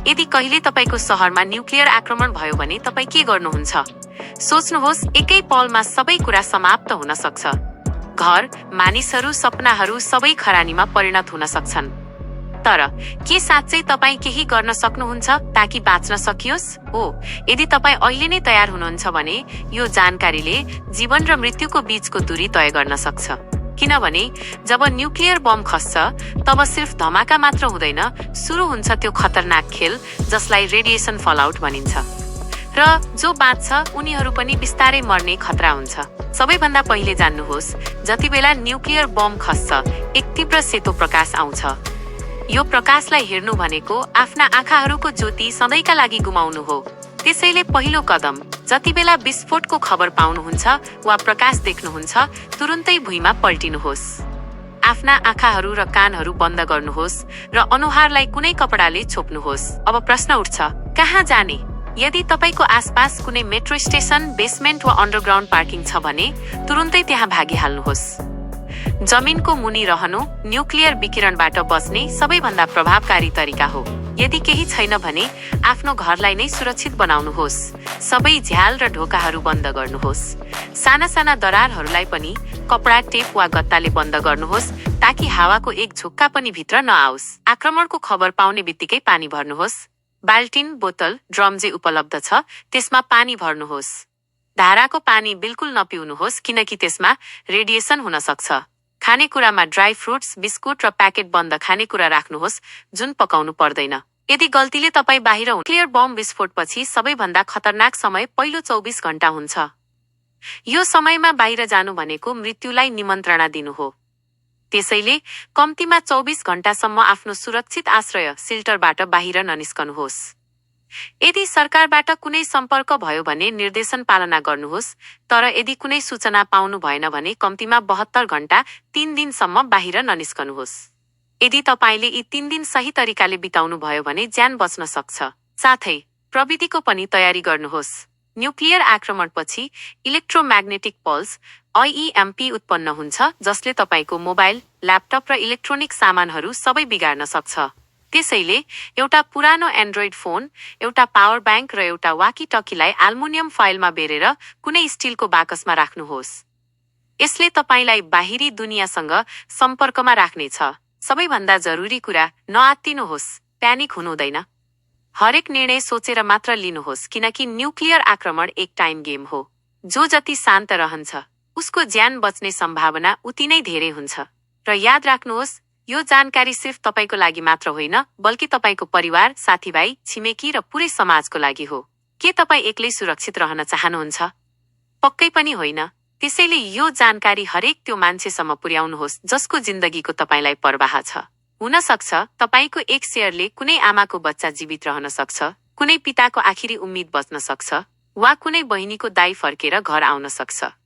यदि कहिले तपाईको शहरमा न्युक्लियर आक्रमण भयो भने तपाई के गर्नुहुन्छ? सोच्नुहोस्, एकै पलमा सबै कुरा समाप्त हुन सक्छ। घर, मानिसहरू, सपनाहरू सबै खरानीमा परिणत हुन सक्छन्। तर के साँच्चै तपाई केही गर्न सक्नुहुन्छ ताकि बाँच्न सकियोस्? हो, यदि तपाई अहिले नै तयार हुनुहुन्छ भने यो जानकारीले जीवन र मृत्युको बीचको दूरी तय गर्न सक्छ। किनभने जब न्युक्लियर बम खस्छ तब सिर्फ धमाका मात्र हुँदैन, सुरु हुन्छ त्यो खतरनाक खेल जसलाई रेडिएसन फलआउट भनिन्छ। र जो बाँच्छ उनीहरू पनि बिस्तारै मर्ने खतरा हुन्छ। सबैभन्दा पहिले जान्नुहोस्, जति बेला न्युक्लियर बम खस्छ एक तीव्र सेतो प्रकाश आउँछ। यो प्रकाशलाई हेर्नु भनेको आफ्ना आँखाहरूको ज्योति सधैँका लागि गुमाउनु हो। त्यसैले पहिलो कदम, जति बेला विस्फोटको खबर पाउनुहुन्छ वा प्रकाश देख्नुहुन्छ, तुरुन्तै भुइँमा पल्टिनुहोस्। आफ्ना आँखाहरू र कानहरू बन्द गर्नुहोस् र अनुहारलाई कुनै कपडाले छोप्नुहोस्। अब प्रश्न उठ्छ, कहाँ जाने? यदि तपाईको आसपास कुनै मेट्रो स्टेसन, बेसमेन्ट वा अन्डरग्राउन्ड पार्किङ छ भने तुरुन्तै त्यहाँ भागिहाल्नुहोस्। जमिनको मुनि रहनु न्युक्लियर विकिरणबाट बच्ने सबैभन्दा प्रभावकारी तरिका हो। यदि केही छैन भने आफ्नो घरलाई नै सुरक्षित बनाउनुहोस्। सबै झ्याल र ढोकाहरू बन्द गर्नुहोस्। साना साना दरारहरूलाई पनि कपडा, टेप वा गत्ताले बन्द गर्नुहोस् ताकि हावाको एक झुक्का पनि भित्र नआओस्। आक्रमणको खबर पाउने बित्तिकै पानी भर्नुहोस्। बाल्टिन, बोतल, ड्रम जे उपलब्ध छ त्यसमा पानी भर्नुहोस्। धाराको पानी बिल्कुल नपिउनुहोस् किनकि त्यसमा रेडिएसन हुन सक्छ। खानेकुरामा ड्राई फ्रुट्स, बिस्कुट र प्याकेट बन्द खानेकुरा राख्नुहोस् जुन पकाउनु पर्दैन। यदि गल्तीले तपाई बाहिर न्युक्लियर बम विस्फोटपछि सबैभन्दा खतरनाक समय पहिलो 24 घण्टा हुन्छ। यो समयमा बाहिर जानु भनेको मृत्युलाई निमन्त्रणा दिनु हो। त्यसैले कम्तीमा 24 घण्टासम्म आफ्नो सुरक्षित आश्रय सिल्टरबाट बाहिर ननिस्कनुहोस्। यदि सरकारबाट कुनै सम्पर्क भयो भने निर्देशन पालना गर्नुहोस्, तर यदि कुनै सूचना पाउनु भएन भने कम्तीमा 72 घण्टा 3 दिनसम्म बाहिर ननिस्कनुहोस्। यदि तपाईले यी 3 दिन सही तरिकाले बिताउनु भयो भने ज्यान बच्न सक्छ। साथै प्रविधिको पनि तयारी गर्नुहोस्। न्युक्लियर आक्रमणपछि इलेक्ट्रोम्याग्नेटिक पल्स IEMP उत्पन्न हुन्छ जसले तपाईको मोबाइल, ल्यापटप र इलेक्ट्रोनिक सामानहरू सबै बिगार्न सक्छ। त्यसैले एउटा पुरानो एन्ड्रोइड फोन, एउटा पावर ब्याङ्क र एउटा वाकी-टकीलाई एल्युमिनियम फाइलमा बेरेर कुनै स्टिलको बाकसमा राख्नुहोस्। यसले तपाईलाई बाहिरी दुनियाँसँग सम्पर्कमा राख्नेछ। सबैभन्दा जरुरी कुरा, नआत्तिनुहोस्, प्यानिक हुनुहुँदैन। हरेक निर्णय सोचेर मात्र लिनुहोस् किनकि न्युक्लियर आक्रमण एक टाइम गेम हो। जो जति शान्त रहन्छ उसको ज्यान बच्ने सम्भावना उति नै धेरै हुन्छ। र याद राख्नुहोस्, यो जानकारी सिर्फ तपाईको लागि मात्र होइन, बल्कि तपाईको परिवार, साथीभाइ, छिमेकी र पुरै समाजको लागि हो। के तपाई एक्लै सुरक्षित रहन चाहनुहुन्छ? पक्कै पनि होइन। त्यसैले यो जानकारी हरेक त्यो मान्छेसम्म पुर्याउनुहोस् जसको जिन्दगीको तपाईलाई परवाह छ। हुन सक्छ तपाईको एक शेयरले कुनै आमाको बच्चा जीवित रहन सक्छ, कुनै पिताको आखिरी उम्मेद बच्न सक्छ, वा कुनै बहिनीको दाइ फर्केर घर आउन सक्छ।